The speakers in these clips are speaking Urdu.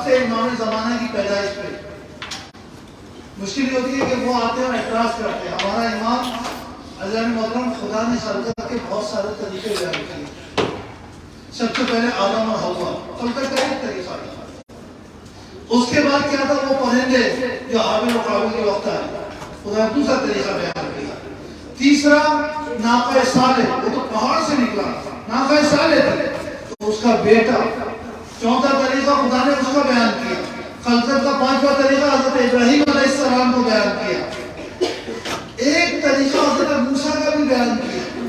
وقت سے امام زمانہ کی پیدائش پہ مشکل یہ ہوتی ہے کہ وہ آتے ہیں اور اعتراض کرتے ہیں. ہمارا امام عزیزان محترم خدا نے خلقت کے بہت سارے طریقے بیان کیے. سب سے پہلے آدم اور حوا، خلقت کا ایک طریقہ تھا. اس کے بعد کیا تھا؟ وہ پرندے جو حابل و قابل کے وقت آئے، خدا نے دوسرا طریقہ بیان کیا. تیسرا ناقہ صالح، وہ تو پہاڑ سے نکلا، ناقہ صالح تھے تو اس کا بیٹا. چوتھا طریقہ خدا نے اس کا بیان کیا. خلقت کا پانچواں طریقہ حضرت ابراہیم علیہ السلام کو بیان کیا. ایک طریقہ حضرت موسیٰ کا بھی بیان کیا.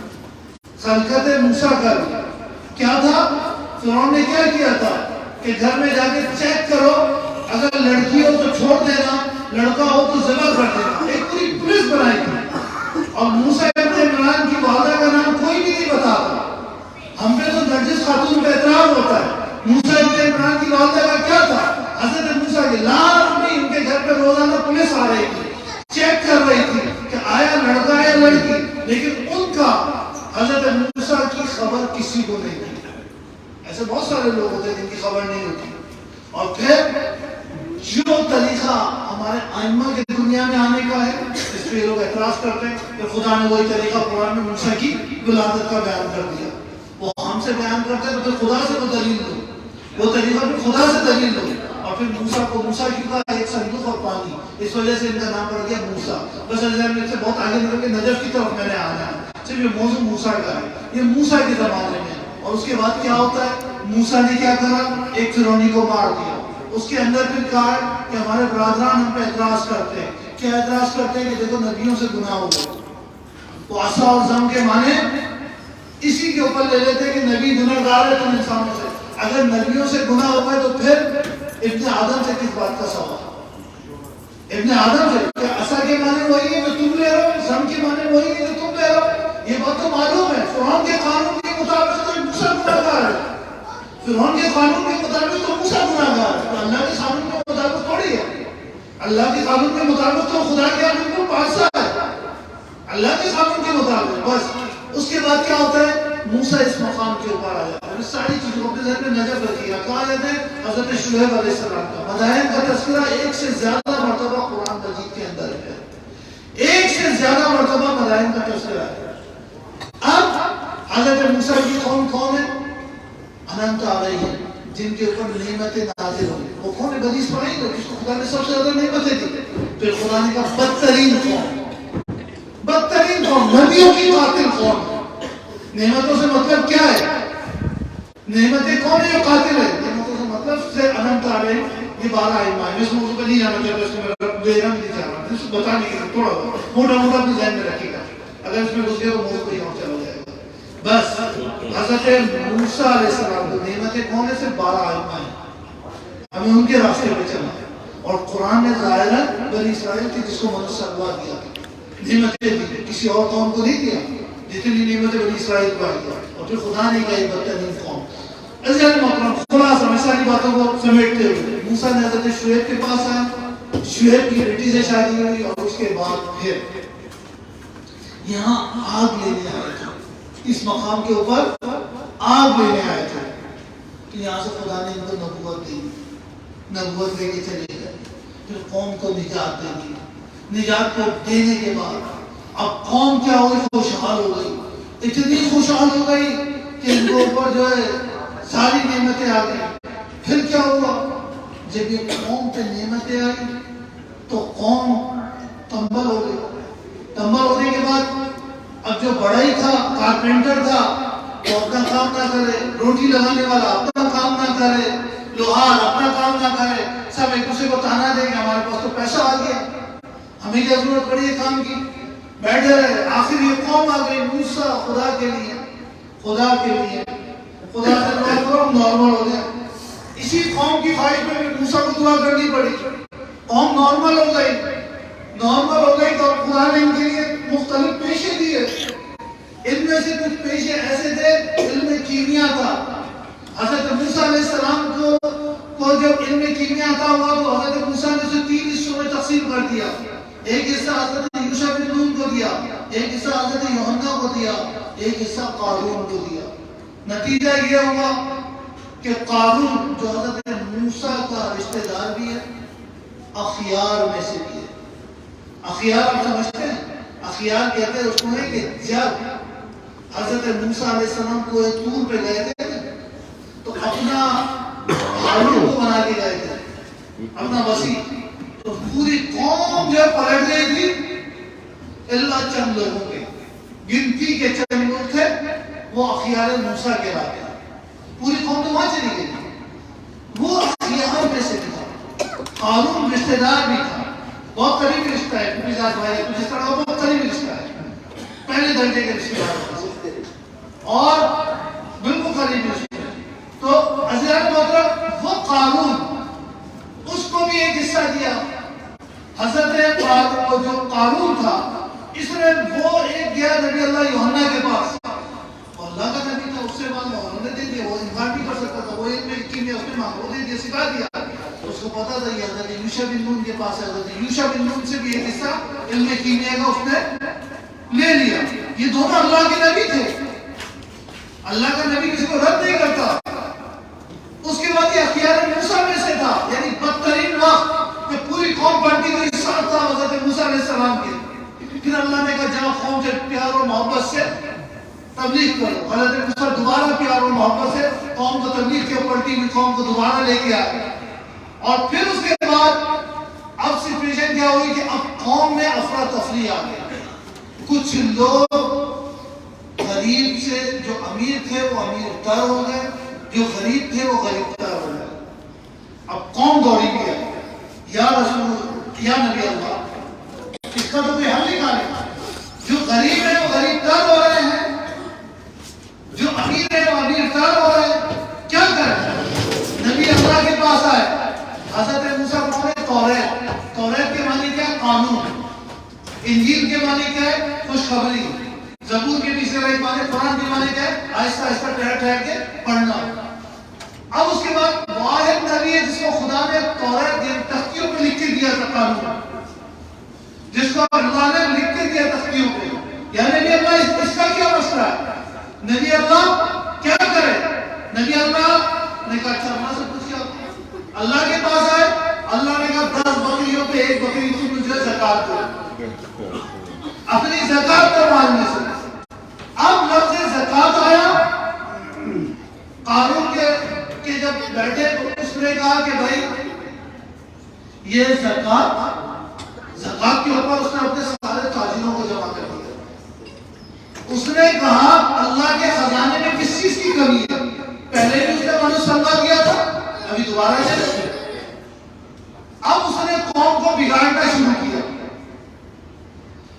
خلقت موسیٰ کا بھی کیا تھا؟ فرعون نے کیا کیا تھا کہ گھر میں جا کے چیک کرو، اگر لڑکی ہو تو چھوڑ دینا، لڑکا ہو تو ذبح کر دینا. ایک پوری پولیس بنائی تھی. اور موسیٰ ابن عمران کی والدہ کا نام کوئی بھی نہیں بتاتا. ہم پہ تو نرجس خاتون پہ اعتراض ہوتا ہے. موسیٰ ابن عمران کی والدہ کا کیا تھا؟ حضرت موسیٰ کے لازمی ان کے گھر پہ روزانہ پولیس آ رہی تھی، چیک کر رہی تھی کہ آیا لڑکا ہے یا لڑکی. لیکن ان کا حضرت موسیٰ کی خبر کسی کو نہیں تھی. ایسے بہت سارے لوگ ہوتے ہیں جن کی خبر نہیں ہوتی. اور پھر جو طریقہ ہمارے ائمہ کی دنیا میں آنے کا ہے، اس پہ لوگ اعتراض کرتے ہیں کہ خدا نے وہی طریقہ قرآن میں موسیٰ کی ولادت کا بیان کر دیا. وہ ہم سے بیان کرتے ہیں تو خدا سے وہ دلیل دو، وہ طریقہ بھی خدا سے دلیل دو. اور پھر موسیٰ کو موسیٰ کی کا ایک صندوق اور پانی، اس وجہ سے ان کا نام پڑ گیا موسیٰ. بس میں سے بہت آگے نکل کے نجف کی طرف میں نے آنا ہے. صرف یہ موضوع موسیٰ کا ہے، یہ موسیٰ کے زمانے میں. اور اس کے بعد کیا ہوتا ہے؟ موسیٰ نے کیا کرا؟ ایک فرعونی کو مار دیا. اس کے اندر پھر کہا ہے کہ ہمارے برادران ہم پہ اعتراض کرتے ہیں. کیا اعتراض کرتے ہیں؟ کہ دیکھو نبیوں سے گناہ ہو گئے. وہ عصا اور زم کے معنی اسی کے اوپر لے لیتے ہیں کہ نبی گنہگار ہے تم انسانوں سے. اگر نبیوں سے گناہ ہو گئے تو پھر ابن آدم سے کس بات کا سوال؟ ابن آدم سے کہ عصا کے معنی وہی ہے جو تم لے رہے ہو، زم کے معنی وہی ہے جو تم لے رہے ہو. یہ بات تو معلوم ہے. فرعون کے قانون کے مطابق تو موسیٰ گنہگار ہے. فرعون کے قانون کے مطابق تو موسیٰ گنہگار ہے. تو اللہ کے قانون کے مطابق تھوڑی ہے. اللہ کے قانون کے مطابق تو خدا کے بالکل پاسا ہے. اللہ کے قانون کے مطابق بس. اس کے بعد کیا ہوتا ہے؟ موسیٰ اس مقام کے اوپر آ جاتا ہے. اس ساری چیزوں کو ذہن میں نظر رکھیے. کہا جاتا ہے حضرت شعیب علیہ السلام کا مدائن کا تذکرہ ایک سے زیادہ مرتبہ قرآن مجید کے اندر ہے. ایک سے زیادہ مرتبہ مدائن کا تذکرہ ہے. اب حضرت موسیٰ کی قوم کون ہے؟ انعمت علیہم، جن کے اوپر نعمتیں نازل ہوئی. وہ کون ہے؟ بنی اسرائیل، جس کو خدا نے سب سے زیادہ نعمتیں دی. پھر خدا نے کہا بدترین قوم، بدترین قوم، نبیوں کی قاتل قوم. نعمتوں سے مطلب کیا ہے؟ نعمتیں کون ہے جو قاتل ہے؟ نعمتوں سے مطلب سے انعمت علیہم. یہ 12 ائمہ ہیں. میں اس موضوع پہ نہیں جانا چاہتا، اس میں میرا نہیں جانا، اس کو بتانے کے لیے تھوڑا موٹا موٹا اپنے ذہن میں رکھیے گا. اگر اس میں گھس گیا تو موضوع کہیں اور چلا جائے گا. بس حضرت موسیٰ علیہ السلام کو نعمتیں کون ہے؟ صرف 12 ائمہ ہیں. ہمیں ان کے راستے پہ چلنا ہے. اور قرآن نے ظاہراً بنی اسرائیل کی جس کو منصوبہ دیا، نعمتیں دی، کسی اور قوم کو نہیں دیا جتنی نعمتیں بنی اسرائیل کو آئی. اور پھر خدا نے کہا یہ بدترین قوم. عزیزان محترم، خلاصہ میں ساری باتوں کو سمیٹتے ہوئے موسیٰ نے حضرت شعیب کے پاس آیا. شعیب کی بیٹی سے شادی ہوئی اور اس کے بعد پھر یہاں آگ لینے آئے تھے. اس مقام کے اوپر آگ لینے آئے تھے. تو یہاں سے خدا نے ان کو نبوت دی، نبوت لے کے چلے گئے. پھر قوم کو نجات دے دی. نجات کو دینے کے بعد اب قوم کیا ہوئی؟ خوشحال ہو گئی. اتنی خوشحال ہو گئی کہ ان کے اوپر جو ہے ساری نعمتیں آ گئی. پھر کیا ہوا؟ جب یہ قوم پہ نعمتیں آئی تو قوم تنبل ہو گئی. تنبل ہونے کے بعد اب جو بڑائی تھا، کارپینٹر تھا، وہ اپنا کام نہ کرے، روٹی لگانے والا اپنا کام نہ کرے، لوہار اپنا کام نہ کرے، سب ایک دوسرے کو تانا دیں کہ ہمارے پاس تو پیسہ آ گیا، ہمیں کیا ضرورت پڑی ہے کام کی، بیٹھے رہے. آخر یہ قوم آ گئی. موسیٰ خدا کے لیے، خدا کے لیے، خدا سے دعا کرو نارمل ہو جائے. اسی قوم کی خواہش میں موسیٰ کو دعا کرنی پڑی. قوم نارمل ہو گئی. نارمل ہو گئی تو خدا نے ان کے لیے مختلف پیشے دیے. ان میں سے کچھ پیشے ایسے تھے، علم کیمیا تھا. حضرت موسیٰ علیہ السلام کو جب علم کیمیا عطا ہوا تو حضرت موسیٰ نے اسے 3 حصوں میں تقسیم کر دیا. ایک حصہ حضرت یوشع بن نون کو دیا، ایک حصہ حضرت یوحنا کو دیا، ایک حصہ قارون کو دیا. نتیجہ یہ ہوا کہ قارون جو حضرت موسیٰ کا اخیار میں سے بھی ہے۔ اخیار آپ سمجھتے ہیں؟ اخیار کہتے ہیں اس کو ہے کہ جب حضرت موسیٰ علیہ السلام کو طور پہ گئے تھے تو اپنا ہارون کو بنا کے گئے تھے، اپنا وسیع، تو پوری قوم جو پلٹ گئی تھی اللہ چند لوگوں کے، گنتی کے چند لوگ تھے، وہ اخیار موسیٰ کے راتے ہیں، پوری قوم تو وہاں چلی گئی تھی۔ وہ اخیار میں سے تھا، ہارون رشتہ دار بھی تھا، بہت قریبی رشتہ ہے، کیونکہ ذات بھائی جس طرح بہت قریبی رشتہ ہے، پہلے درجے کے رشتہ دار اور بالکل قریبی رشتہ ہے۔ تو عزیزان محترم، وہ قارون، اس کو بھی ایک حصہ دیا۔ حضرت قارون، جو قارون تھا، اس نے وہ ایک گیا نبی اللہ یوحنا کے پاس، اور اللہ کا نبی تھا، اس سے بعد انہوں نے دے دیا، وہ انکار نہیں کر سکتا تھا، وہ علم کیمیا اس نے مانگو دے دیا، سکھا دیا، اس کو پتا تھا یہ حضرت یوشع بن نون کے پاس ہے، حضرت یوشع بن نون سے بھی ایک حصہ علم کیمیا کا اس نے لے لیا۔ یہ دونوں اللہ کے نبی تھے، اللہ کا نبی کسی کو رد نہیں کرتا۔ اس کے بعد یہ اخیار موسیٰ میں سے تھا، یعنی بدترین وقت کہ پوری قوم بنتی ہوئی ساتھ تھا حضرت موسیٰ علیہ السلام کے۔ پھر اللہ نے کہا جاؤ قوم سے پیار و محبت سے تبلیغ کرو۔ حضرت موسیٰ دوبارہ پیار و محبت سے قوم کو تبلیغ کے پلٹی ہوئی قوم کو دوبارہ لے کے آئے، اور پھر اس کے بعد اب سچویشن کیا ہوئی کہ اب قوم میں افراتفری آ گیا۔ کچھ لوگ غریب سے جو امیر تھے وہ امیر تر ہو گئے، جو غریب تھے وہ غریب تر ہو گئے۔ اب قوم دوڑی گیا، یا رسول، یا نبی اللہ، اس کا تو کوئی حل نکالے۔ جو غریب ہے وہ غریب تر ہو رہے ہیں، جو امیر ہے وہ امیر تر ہو رہے ہیں، کیا کریں؟ نبی اللہ کے پاس آئے۔ حضرت موسیٰ کو نے توریت، توریت کے معنی کیا ہے؟ قانون۔ انجیل کے معنی کیا ہے؟ خوشخبری۔ زبور کے پیچھے رہے معنی، قرآن کے معنی کیا ہے؟ آہستہ آہستہ ٹھہر ٹھہر کے پڑھنا۔ اب اس کے بعد واحد نبی ہے جس کو خدا نے توریت تختیوں پہ لکھ کے دیا تھا، قانون، جس کو اللہ نے لکھ کے دیا تختیوں پہ۔ یا نبی اللہ، اس کا کیا مسئلہ ہے؟ نبی اللہ کیا کرے؟ نبی اللہ نے کہا اچھا، اللہ سے پوچھا، اللہ کے پاس آئے، اللہ نے کہا 10 بکریوں پہ ایک بکری تم مجھے زکات دو، اپنی زکات کا مال میں سے۔ اب لفظ زکات آیا، قارون کے جب بیٹھے تو اس نے کہا کہ بھائی یہ زکات کے اوپر اس نے اپنے سارے تاجروں کو جمع کر دیا۔ اس نے کہا اللہ کے خزانے میں کس چیز کی کمی ہے؟ پہلے بھی اس نے منو سلوا کیا تھا، ابھی دوبارہ سے۔ اب اس نے قوم کو بگاڑنا شروع کیا،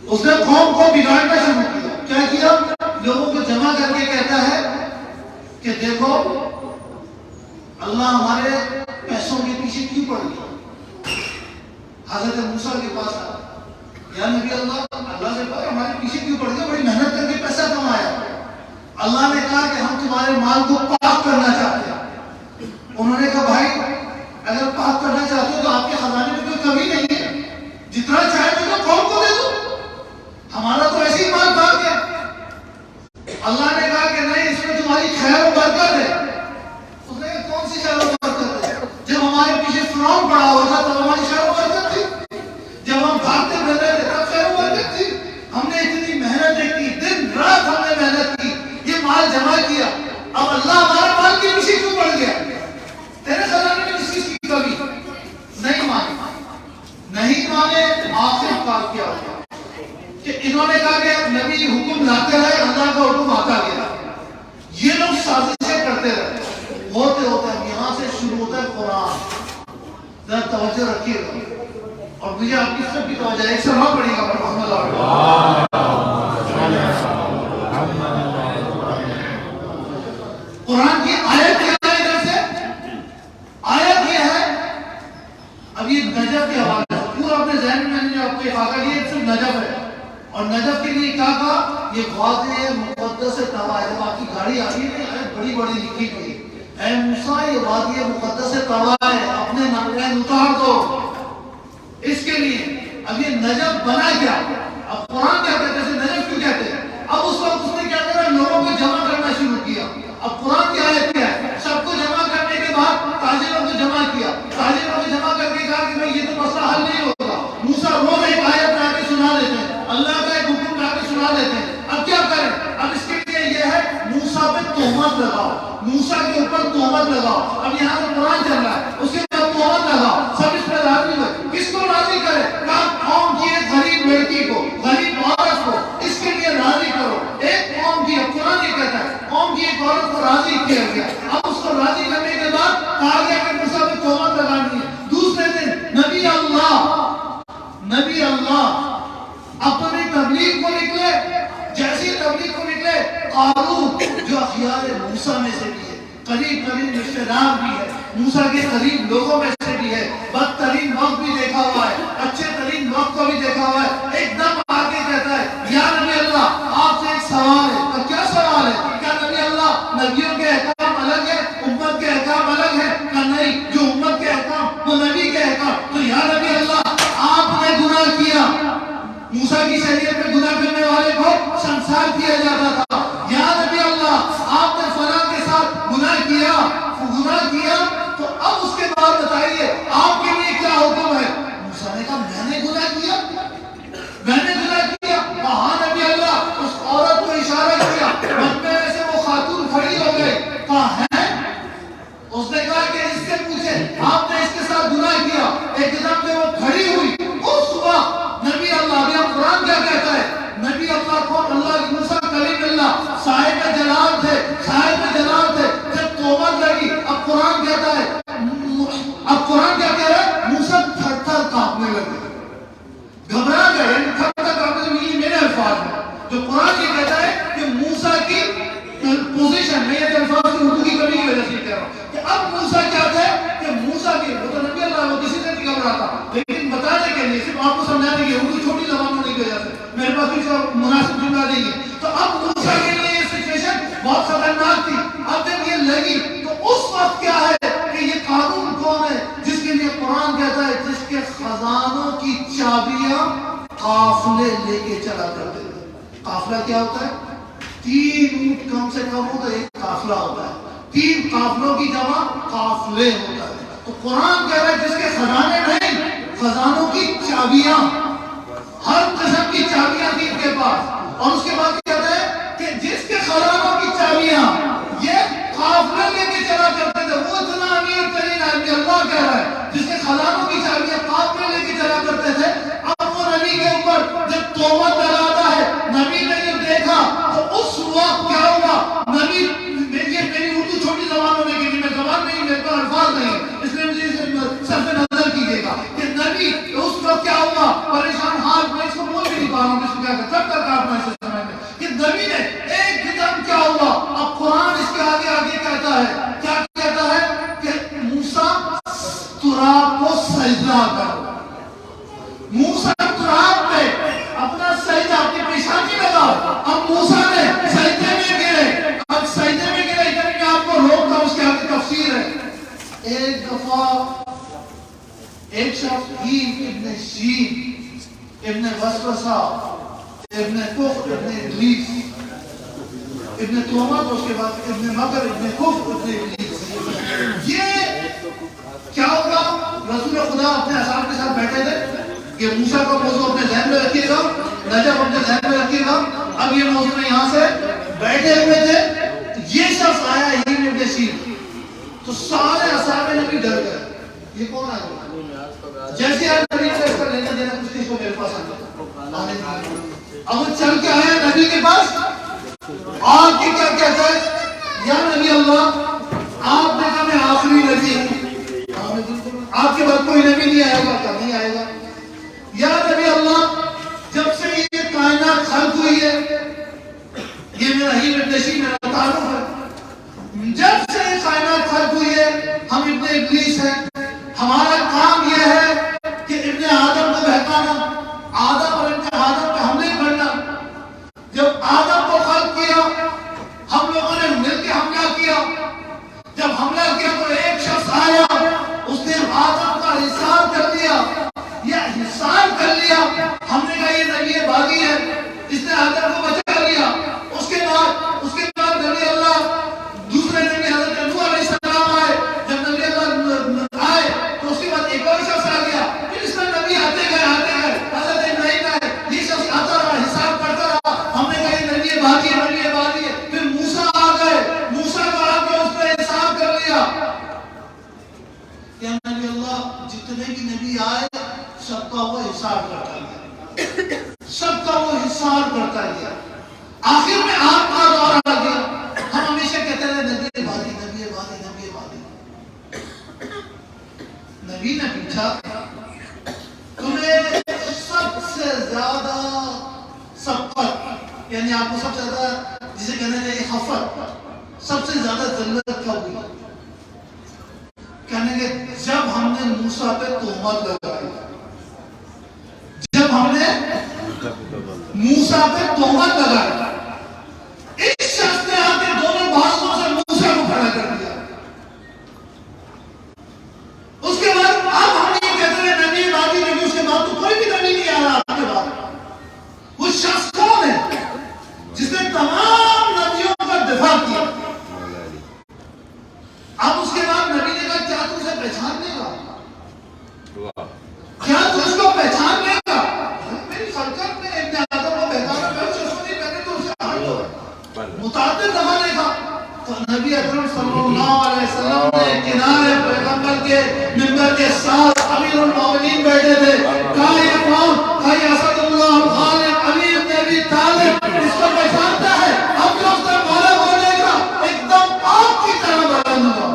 اس نے قوم کو بگاڑنا شروع کیا۔ کیا کیا؟ لوگوں کو جمع کر کے کہتا ہے کہ دیکھو اللہ ہمارے پیسوں کے پیچھے کیوں پڑ گیا؟ حضرت موسیٰ کے پاس آیا، یا نبی اللہ، اللہ سے کہا ہمارے پیچھے کیوں پڑ گیا؟ بڑی محنت کر کے پیسہ کمایا۔ اللہ نے کہا کہ ہم تمہارے مال کو پاک کرنا چاہتے ہیں۔ انہوں نے کہا بھائی اگر پاک کرنا چاہتے ہو تو آپ کے خزانے میں کوئی کمی نہیں ہے، جتنا چاہے تو قوم کو دے دو، ہمارا تو ایسے ہی مال پاک ہے۔ اللہ نے کہا کہ نہیں، اس میں تمہاری خیر و برکت ہے۔ اس نے کہا کون سی خیر و برکت ہے؟ جب ہمارے پیچھے فرعون پڑا ہوا تھا تب ہماری خیر و برکت تھی، جب ہم بھاگتے پھر رہے تھے تب خیر و برکت تھی۔ ہم نے اتنی محنت کی، دن رات ہم نے محنت کی، یہ مال جمع کیا، اب اللہ ہمارے مال کے پیچھے کیوں پڑ گیا؟ تیرے خزانے میں کس چیز کی کمی؟ نہیں مانے، نہیں مانے۔ آخر کام کیا ہوگا کہ انہوں نے کہا کہ نبی حکم لاتے رہے، اللہ کا حکم آتا گیا، یہ لوگ سازشیں کرتے رہے، ہوتے ہوتے یہاں سے شروع ہوتا ہے قرآن۔ ذرا توجہ رکھیے گا، اور مجھے آپ کی سب کی توجہ ایک سرما پڑے گا محمد اللہ۔ قرآن کی آیت کیا ہے؟ ادھر سے آیت یہ ہے، اب یہ نجف کے حوالے سے پورا اپنے ذہن میں نے آپ کو یہ خاکہ یہ صرف نجف ہے، اور نجف کے لیے کیا کہا؟ یہ وادی مقدس طوا ہے۔ جب آپ کی گاڑی آ رہی ہے بڑی بڑی لکھی ہوئی، اے موسیٰ یہ وادی مقدس طوا ہے، اپنے نامین اتار دو اس کے لیے۔ اب یہ نجف بنا کیا؟ اب قرآن کیا کہتے ہیں؟ نجف کیوں کہتے ہیں؟ اب اس وقت اس نے کیا کرا؟ لوگوں کو جمع کرنا شروع کیا۔ اب قرآن کی آیت کیا ہے؟ سب کو جمع کرنے کے بعد تاجروں کو جمع کیا، تاجروں کو جمع کر کے کہا کہ بھائی یہ تو مسئلہ قرآن چل رہا ہے، اس کے بعد توبہ لگا، سب اس پر راضی ہوئے. کس کو راضی کرے؟ کہا قوم کی ایک غریب لڑکی کو، غریب عورت کو اس کے لیے راضی کرو. ایک قوم کی، قرآن یہ کہتا ہے قوم کی ایک عورت کو راضی کیا گیا. اب اس کو راضی کرنے کے بعد کہا گیا کہ موسیٰ کو توبہ لگانی ہے. دوسرے دن نبی اللہ اپنی تبلیغ کو نکلے. جیسی تبلیغ کو نکلے، قارون جو اخیار موسیٰ میں سے بھی ہے، قریب رشتہ دار بھی ہے، موسیٰ کے قریب لوگوں میں سے بھی ہے، بدترین وقت بھی دیکھا ہوا ہے، اچھے ترین وقت کو بھی دیکھا ہوا ہے، ایک دم آگے کہتا ہے یا نبی اللہ آپ سے ایک سوال ہے. تو کیا سوال ہے؟ کیا نبی اللہ نبیوں کے احکام الگ ہے، امت کے احکام الگ ہے؟ کہ نہیں، جو امت کے احکام وہ نبی کے احکام. تو یا نبی اللہ آپ نے گناہ کیا، موسیٰ کی شریعت میں گناہ کرنے والے کو سنسار کیا جاتا تھا. یا نبی اللہ آپ نے فلاں کے ساتھ گناہ کیا تو اب اس کے بعد بتائیے آپ کے لیے کیا حکم ہے؟ موسیٰ نے کہا میں نے گناہ کیا. ہاں نبی اللہ. اس عورت کو اشارہ کیا، مجمع میں سے وہ خاتون کھڑی ہو گئی. کہا ہے؟ اس نے کہا کہ اس سے پوچھے آپ نے اس کے ساتھ گناہ کیا. ایک دم سے وہ کھڑی ہوئی. اس وقت نبی اللہ، ابھی ہم قرآن کیا کہتا ہے؟ نبی اللہ کون؟ اللہ کی موسیٰ کلیم اللہ صاحب جلال تھے. جب توبہ لگی، اب قرآن کہتا ہے، اب قرآن کیا کہہ رہا ہے؟ موسیٰ تھر تھر کانپنے لگے، گھبرا گئے. یعنی تھر تھر کانپنے لگے. یہ میرے الفاظ ہیں جو قرآن یہ کہتا ہے کہ موسیٰ کی پوزیشن میں، یہ الفاظ کی اردو کی کمی کی وجہ سے کہہ رہا ہوں کہ اب موسیٰ کیا تھے کہ موسیٰ کی، وہ تو نبی اللہ وہ کسی سے نہیں گھبرا تھا، لیکن بتانے کے لیے صرف آپ کو سمجھانے کے، اردو چھوٹی زبان ہونے کی وجہ سے میرے پاس کچھ مناسب جملہ نہیں ہے. تو اب موسیٰ کے لیے یہ سچویشن بہت خطرناک تھی. اب جب یہ لگی تو اس وقت کیا ہے کہ یہ قانون کون ہے جس کے لیے قرآن کہتا ہے جس کے خزانوں کی چابیاں قافلے لے کے چلا کرتے تھے. قافلہ کیا ہوتا ہے؟ 3 اونٹ کم سے کم ہو تو ایک قافلہ ہوتا ہے. 3 قافلوں کی جمع قافلے ہوتا ہے. تو قرآن کہہ رہا ہے جس کے خزانے نہیں، خزانوں کی چابیاں، ہر قسم کی چابیاں تھی ان کے پاس. اور اس کے بعد کہتا ہے کہ جس کے خزانوں کی چابیاں یہ قافلے لے کے چلا کرتے تھے. وہ اتنا امیر ترین آدمی اللہ کہہ رہا ہے جس کے خزانوں کی چابیاں قافلے لے کے چلا کرتے تھے. اب وہ نبی کے اوپر جب توبہ لگاتا ہے، نبی نے یہ دیکھا تو اس وقت کیا ہوا؟ نبی، میری اردو چھوٹی زبان ہونے کے لیے میں زبان نہیں، میرے پاس الفاظ نہیں ہے، اس لیے مجھے صرف نظر کیجیے گا کہ نبی اس وقت کیا ہوا؟ پریشان حال. میں اس کو بول بھی نہیں پا رہا ہوں اس کو کیا کرتا تب تک آپ میں سے سمجھ میں کہ نبی نے ایک قدم کیا ہوا. اب قرآن اس کے آگے کہتا ہے، کیا کہتا ہے کہ موسیٰ تراب کو سجدہ کرو. موسیٰ تراب پہ اپنا سجدہ اپنی پیشانی لگا. اب موسیٰ نے سجدے میں گرے. اب سجدے میں گرے ادھر میں آپ کو روکتا ہوں، اس کے آگے تفسیر ہے. ایک دفعہ ایک شخص ابن شین، ابن وسوسہ، ابن کفر، ابن ابلیس، ابن تومت، اس کے بعد ابن مکر، ابن کفر، ابن ابلیس. یہ کیا ہوگا؟ رسول خدا اپنے اصحاب کے ساتھ بیٹھے تھے کہ موسیٰ کا موضوع اپنے ذہن میں رکھیے گا، نجف اپنے ذہن میں رکھیے گا. اب یہ موضوع میں یہاں سے بیٹھے ہوئے تھے، یہ شخص آیا ابن شین تو سارے اصحاب نبی ڈر گئے. یہ کون آیا؟ جیسے آپ نبی سے اس کا لینا دینا کچھ نہیں، اس کو میرے پاس آتا. اب وہ چل کے آیا نبی کے پاس آ کے کیا کہتا ہے؟ یا نبی اللہ آپ نے کہا میں آخری نبی ہوں، آپ کے بعد کوئی نبی نہیں آئے گا. کیا نہیں آئے گا؟ یا نبی اللہ جب سے یہ کائنات خلق ہوئی ہے، یہ میرا ہی ابن میرا تعارف ہے، جب سے یہ کائنات خلق ہوئی ہے ہم ابن ابلیس ہیں. ہمارا کام یہ ہے کہ ابن آدم کو بہکانا، آدم اور ابن آدم پہ حملے کرنا. جب آدم کو خلق کیا ہم لوگوں نے مل کے حملہ کیا. جب حملہ کیا تو ایک شخص آیا، اس نے آدم کا حصار کر دیا. یہ حصار کر لیا، ہم نے کہا یہ نبی باغی ہے، اس نے آدم کو بچا لیا. اس کے بعد نبی اللہ دوسرے نبی حضرت نوح علیہ السلام آئے. جب نبی اللہ آئے تو اس کے بعد ایک کہ نبی اللہ جتنے بھی نبی آئے سب کا وہ حساب کرتا گیا، سب کا وہ حساب کرتا گیا، آخر میں آپ کا دور آ گیا۔ ہم ہمیشہ کہتے رہے نبی بادی نبی بادی نبی بادی، نبی نے پوچھا تمہیں سب سے زیادہ سبقت، یعنی آپ کو سب سے زیادہ جسے کہنے لگے خفت، سب سے زیادہ ذلت کب ہوئی؟ کہنے لگے جب ہم نے موسیٰ پہ تہمت لگائی، جب ہم نے موسیٰ پہ تہمت لگائی، اس شخص نے آ کے دونوں بازوؤں سے موسیٰ کو کھڑا کر دیا۔ اس کے بعد اب ہم یہ کہتے ہیں نبی بادی نبی، اس کے بعد تو کوئی بھی نبی نہیں آ رہا آپ کے بعد۔ وہ شخص کون ہے جس نے تمام نبیوں کا دفاع کیا؟ اب اس کے بعد نبی نے کہا کیا تو اسے پہچان لے گا؟ کیا تو اس کو پہچان لے گا؟ میری خلقت میں ابن آدم کو پہچانا، میں اسے سنی، میں نے تو اسے ہر دور متعدد دفعہ دیکھا۔ تو نبی اکرم صلی اللہ علیہ وسلم نے کنارے پیغمبر کے منبر کے ساتھ امیر المومنین بیٹھے تھے، کہا یا قوم، کہا یا اسد اللہ خالد علی ابن ابی طالب، اس کو پہچانتا ہے؟ اب جو اس نے بولا ہونے کا ایک دم آگ کی طرح بلند ہوا،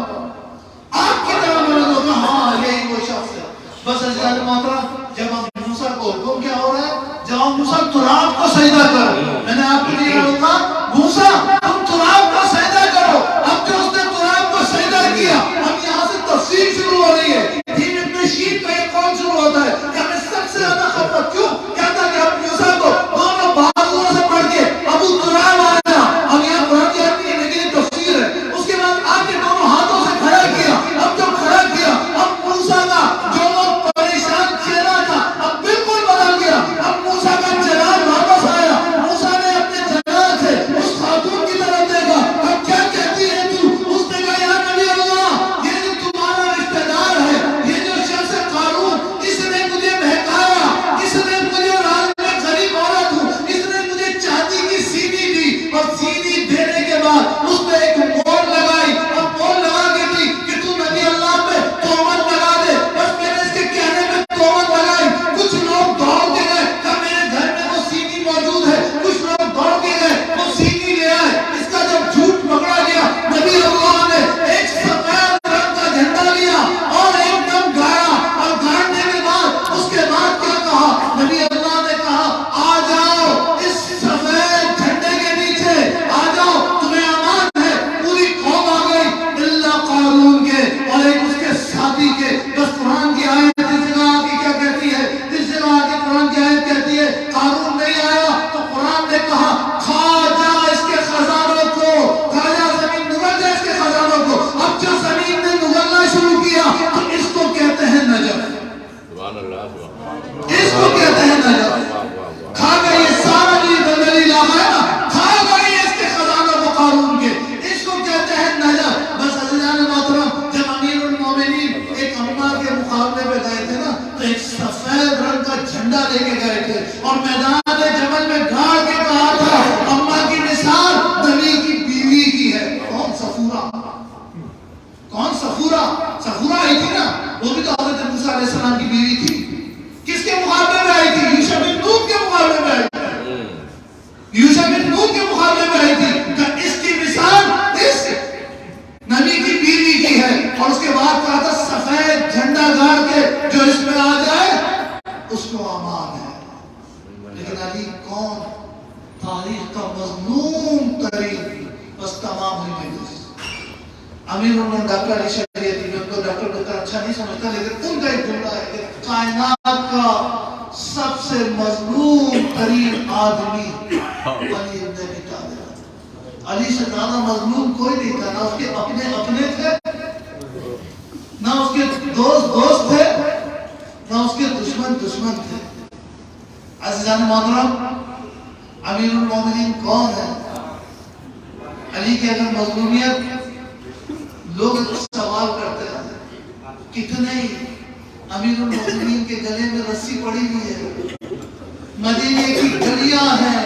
آگ کی طرح بلند ہوگا، ہاں یہی وہ شخص ہے۔ بس عزیزان محترم، جب ہم موسیٰ کو حکم کیا ہو رہا ہے؟ جب ہم موسیٰ تراب کو سجدہ کرو، میں نے آپ کو یہ کہا موسیٰ تم تراب کو سجدہ کرو۔ اب جو اس نے تراب کو سجدہ کیا، اب یہاں سے تفسیر شروع ہو رہی ہے، دین ابن شین کا یہ قول شروع ہوتا ہے کہ ہمیں سب سے زیادہ خفت کیوں؟ کہتا کہ اب موسیٰ کو دونوں بازوؤں سے پڑھ کے ابو تراب آیا، اب یہاں قرآن کی آیت نہیں لیکن یہ تفسیر ہے۔ اس کے بعد آ کے دونوں ہاتھوں سے کھڑا کیا، اب جو کھڑا کیا اب موسیٰ کا جو وہ پریشان چہرہ تھا اب بالکل بدل گیا، اب موسیٰ کا جلال واپس آیا۔ موسیٰ نے اپنے جلال سے اس خاتون کی طرف دیکھا، اب کیا کہتی ہے تو؟ اس نے کہا یا نبی اللہ، یہ جو تمہارا رشتہ دار ہے، یہ جو شخص قارون، اس نے مجھے بہکایا، اس نے مجھے راز میں غریب عورت ہوں، اس نے مجھے چاندی کی سینی دی، اور سینی دینے کے بعد اس نے ایک مور لگائی، اور مور لگا کے دی کہ تو نبی اللہ پہ تہمت لگا دے۔ بس میں نے اس کے کہنے میں تہمت لگائی، کچھ لوگ دوڑ کے گئے کہ میرے گھر میں وہ سینی موجود ہے، کچھ لوگ دوڑ کے گئے وہ سینی لے آئے۔ اس کا جب جھوٹ پکڑا گیا، نبی اللہ نے ایک سفید رنگ کا جھنڈا لیا اور ایک دم گایا، اور گاڑنے کے بعد اس کے بعد کیا کہا؟ نبی اللہ نے کہا آ جاؤ اس سفید جھنڈے کے نیچے، آ جاؤ تمہیں امان ہے۔ پوری قوم آ گئی اللہ قارون کے اور ایک اس کے ساتھی کے۔ بس قرآن کی آیت اس جگہ آگے کیا کہتی ہے؟ اس جگہ آگے قرآن کی آیت کہتی ہے قارون نہیں آیا تو قرآن نے کہا کھا جا اس کے خزانوں کو، کھا جا زمین نگل جا اس کے خزانوں کو۔ اب جو زمین نے نگلنا شروع کیا تو اس کو کہتے ہیں نجف، اس کو کہتے ہیں نجف۔ کھا گئی سارا دلی علاقہ ہے نا، کھا گئی اس کے خزانوں کو قارون کے، اس کو کہتے ہیں نجف۔ بس عزیزان محترم، جب امیر المومنین ایک امہ کے مقابلے میں گئے تھے نا تو ایک سفید رنگ کا جھنڈا لے کے گئے تھے اور میدان جبل میں گاڑ کے کہا تھا امہ کی مثال نبی کی بیوی کی ہے۔ کون؟ صفورہ۔ کون؟ صفورہ۔ صفورہ آئی تھی نا، وہ بھی تو حضرت موسیٰ علیہ السلام کی بیوی تھی۔ کس کے مقابلے میں آئی تھی؟ یوشع بن نون کے مقابلے میں آئی تھی، یوشع بن نون کے مقابلے میں آئی تھی کہ اس کی مثال اس نبی کی بیوی کی ہے۔ اور اس کے بعد کہا تھا سفید جھنڈا گاڑ کے جو اس میں آ جائے اس کو امان ہے۔ لیکن علی کون؟ تاریخ کا مظلوم ترین، بس تمام ہوئی مجلس۔ امیر المومنین ڈاکٹر علی شریعتی، میں ان کو ڈاکٹر ڈاکٹر اچھا نہیں سمجھتا، لیکن ان کا ایک جملہ ہے کہ کائنات کا سب سے مظلوم ترین آدمی علی ابن ابی طالب۔ علی سے زیادہ مظلوم کوئی نہیں تھا، نہ اس کے اپنے تھے، نہ اس کے دوست تھے، نہ اس کے دشمن تھے۔ عزیزان محترم، امیر المومنین کون ہے؟ علی کی اگر مظلومیت لوگ سوال کرتے ہیں کتنے امیر المومنین کے گلے میں رسی پڑی ہوئی ہے، مدینے کی گلیاں ہیں،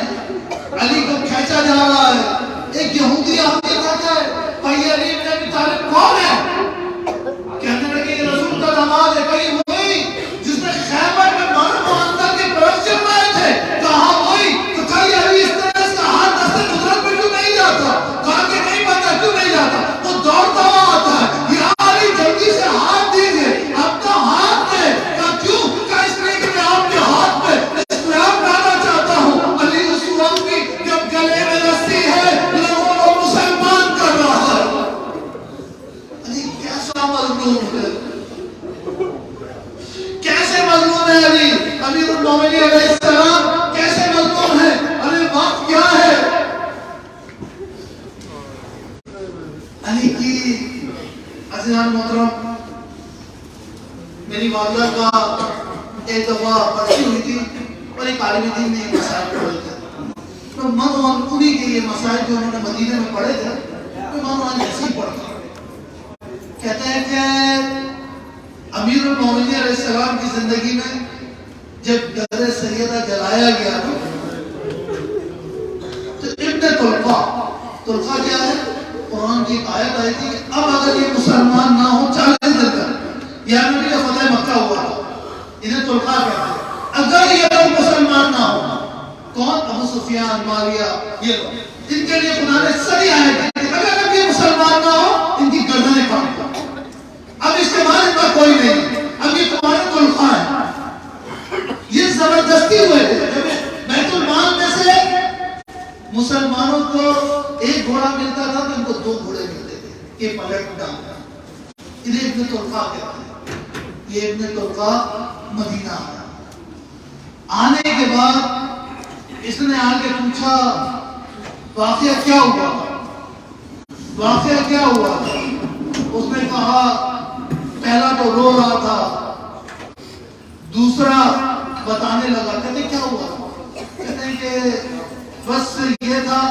علی کو کھینچا جا رہا ہے۔ ایک یہودی آدمی کہتا ہے بھائی علی ابن ابی طالب کون ہے؟ کہنے لگے یہ رسول میری والدہ کا ایک دفعہ برسی ہوئی تھی اور ایک عالم دین نے مسائل پڑھے تھے، تو من انہیں کے یہ مسائل جو انہوں نے مدینے میں پڑھے تھے تو من ایسے ہی پڑھتا. کہتے ہیں کہ امیر المومنین علیہ السلام کی زندگی میں جب در سیدہ جلایا گیا تو ابن طلقہ کیا ہے، قرآن کی آیت آئی تھی کہ اب اگر یہ مسلمان نہ ہو 40 دن تک، یا نبی کا فتح مکہ ہوا انہیں طلقہ کہتے ہیں، اگر یہ لوگ مسلمان نہ ہو، کون؟ ابو سفیان، معاویہ، یہ لوگ، ان کے لیے خدا نے صحیح آیت دی اگر اب یہ مسلمان نہ ہو ان کی گردنیں کاٹ دو. اب استعمال ان کا کوئی نہیں، اب یہ تمہارے طلقہ ہیں. یہ زبردستی ہوئے تھے. جب بیت المال میں سے مسلمانوں کو ایک گھوڑا ملتا تھا تو ان کو 2 گھوڑے ملتے تھے کہ پلٹ ڈالنا. انہیں ابن طلقہ کہتے ہیں. یہ ابن طلقہ مدینہ آیا. آنے کے بعد اس نے آ کے پوچھا واقعہ کیا ہوا تھا، واقعہ کیا ہوا تھا. اس نے کہا پہلا تو رو رہا تھا، دوسرا بتانے لگا. کہتے کیا ہوا؟ کہتے ہیں کہ بس یہ تھا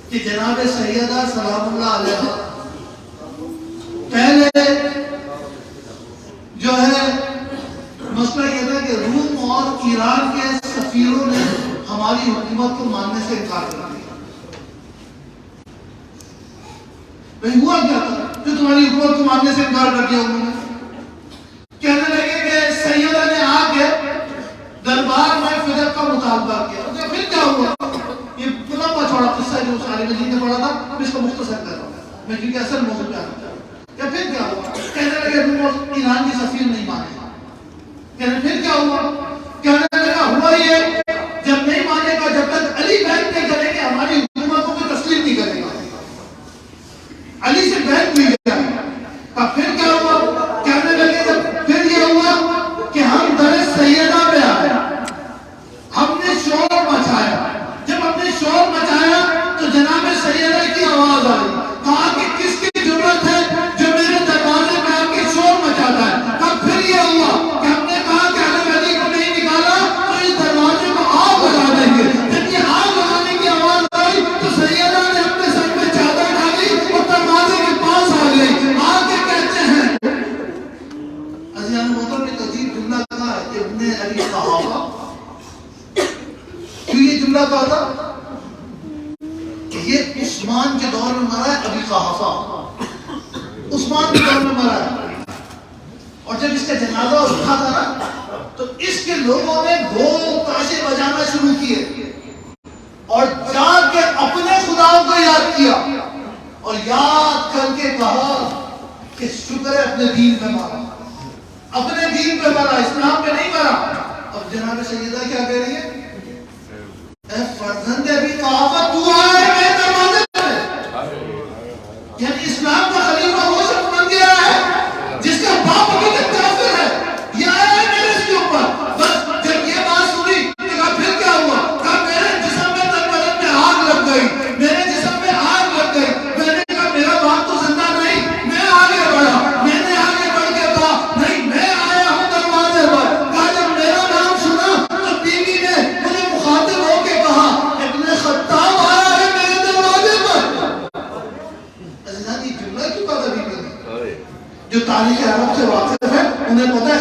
کہ جناب سیدہ سلام اللہ علیہ پہلے جو ہے مسئلہ یہ تھا کہ روم اور ایران کے سفیروں نے ہماری حکومت کو ماننے سے انکار کر دیا. ہوا کیا تھا جو تمہاری حکومت کو ماننے سے انکار کر دیا؟ انہوں نے کہنے لگے کہ سیدہ نے آ کے دربار میں فدق کا مطالبہ کیا. پھر کیا ہوا؟ یہ لمبا چوڑا قصہ جو اس عالم دین نے پڑھا تھا، اب اس کو مختصر کر رہا ہوں میں کیونکہ اصل موضوع پہ آنا چاہتا ہوں. پھر کیا ہوا؟ کہنے لگے روم ایران کی سفیر نہیں مانے. کہنے پھر کیا ہوا؟ کہنے لگا ہوا یہ جب نہیں مانے گا، جب تک علی بیعت نہیں کریں گے ہماری حکومت کو کوئی تسلیم نہیں کرے گا. علی سے بیعت نہیں کیا. اب پھر کیا ہوا؟ کہنے لگے جب پھر یہ ہوا کہ ہم در سیدہ پہ آئے، ہم نے شور مچایا. جب ہم نے شور مچایا تو جناب سیدہ کی آواز آئی. کہا کہ کس کی ضرورت ہے جو میرے دروازے میں آ کے شور مچاتا ہے. تب پھر یہ ہوا کہ ہم نے کہا کہ اگر علی کو نہیں نکالا تو اس دروازے کو آگ لگا دیں گے. جب یہ آگ لگانے کی آواز آئی تو سیدہ نے اپنے سر پہ چادر ڈالی اور دروازے کے پاس آ گئی. آ کے کہتے ہیں عزیزان محترم نے عجیب جملہ کہا ہے ابن ابی قحافہ. کیوں یہ جملہ کہا تھا؟ کہ یہ عثمان کے دور میں مرا ہے. ابی قحافہ عثمان کے دور میں مرا ہے. اور جب اس کا جنازہ اٹھا تھا نا تو اس کے لوگوں نے ڈھول تاشے بجانا شروع کیے اور جا کے اپنے خداؤں کو یاد کیا اور یاد کر کے کہا کہ شکر ہے اپنے دین پہ مرا، اپنے دین پہ مرا، اسلام پہ نہیں مرا. اب جناب سیدہ کیا کہہ رہی ہے؟ اے فرزند ابی قحافہ تو آیا ہے میرے دروازے پہ. یعنی اسلام کا خلیفہ وہ شخص بن گیا ہے جس کا باپ ابھی تک کافر ہے. یہ آیا ہے میرے اس کے اوپر. بس جب یہ بات سنی کہا پھر کیا ہوا؟ کہا میرے جسم میں تن بدن میں آگ لگ گئی، میرے جسم میں آگ لگ گئی. میں نے کہا میرا باپ تو زندہ نہیں. میں آگے بڑھا، میں نے آگے بڑھ کے کہا نہیں میں آیا ہوں دروازے پر. کہا جب میرا نام سنا تو بیوی نے مجھے مخاطب ہو کے کہا ابن خطاب آیا ہے میرے دروازے پر. عزیزان یہ جملہ کیوں کہا تھا بیوی نے؟ جو تاریخ عرب سے واقف ہے انہیں پتہ ہے